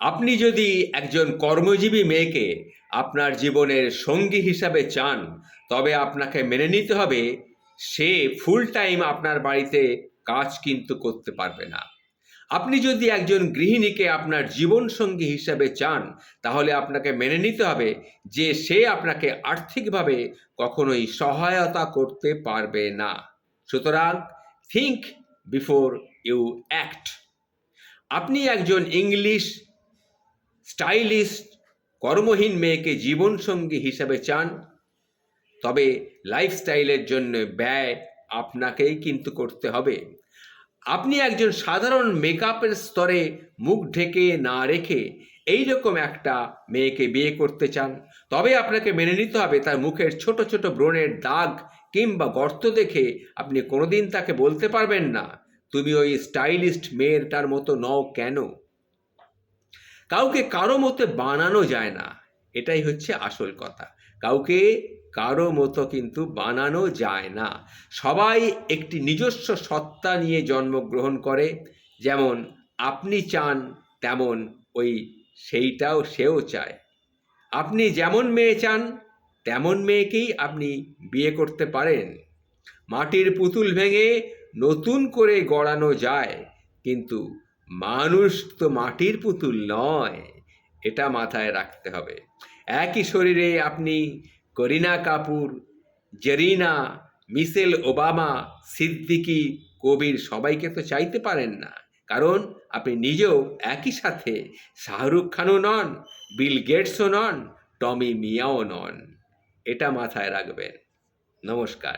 আপনি যদি একজন কর্মজীবী মেয়েকে আপনার জীবনের সঙ্গী হিসাবে চান, তবে আপনাকে মেনে নিতে হবে সে ফুল টাইম আপনার বাড়িতে কাজ কিন্তু করতে পারবে না। আপনি যদি একজন গৃহিণীকে আপনার জীবনসঙ্গী হিসাবে চান, তাহলে আপনাকে মেনে নিতে হবে যে সে আপনাকে আর্থিকভাবে কখনোই সহায়তা করতে পারবে না। সুতরাং থিঙ্ক বিফোর ইউ অ্যাক্ট। আপনি একজন ইংলিশ স্টাইলিস্ট কর্মহীন মেয়েকে জীবনসঙ্গী হিসাবে চান, তবে লাইফস্টাইলের জন্য ব্যয় আপনাকেই কিন্তু করতে হবে। আপনি একজন সাধারণ মেকআপের স্তরে মুখ ঢেকে না রেখে এই রকম একটা মেয়েকে বিয়ে করতে চান, তবে আপনাকে মেনে নিতে হবে তার মুখের ছোট ছোট ব্রণের দাগ কিংবা গর্ত দেখে আপনি কোনোদিন তাকে বলতে পারবেন না তুমি ওই স্টাইলিস্ট মেয়েটার মতো নও কেন। কাউকে কারো মতো বানানো যায় না, এটাই হচ্ছে আসল কথা। কাউকে কারো মতো কিন্তু বানানো যায় না। সবাই একটি নিজস্ব সত্তা নিয়ে জন্মগ্রহণ করে। যেমন আপনি চান তেমন ওই সেইটাও সেও চায়। আপনি যেমন মেয়ে চান তেমন মেয়েকেই আপনি বিয়ে করতে পারেন। মাটির পুতুল ভেঙে নতুন করে গড়ানো যায়, কিন্তু মানুষ তো মাটির পুতুল নয়, এটা মাথায় রাখতে হবে। একই শরীরে আপনি করিনা কাপুর, জেরিনা, মিশেল ওবামা, সিদ্দিকি, কবির সবাইকে তো চাইতে পারেন না, কারণ আপনি নিজেও একই সাথে শাহরুখ খানও নন, বিল গেটসও নন, টমি মিয়াও নন। এটা মাথায় রাখবেন। নমস্কার।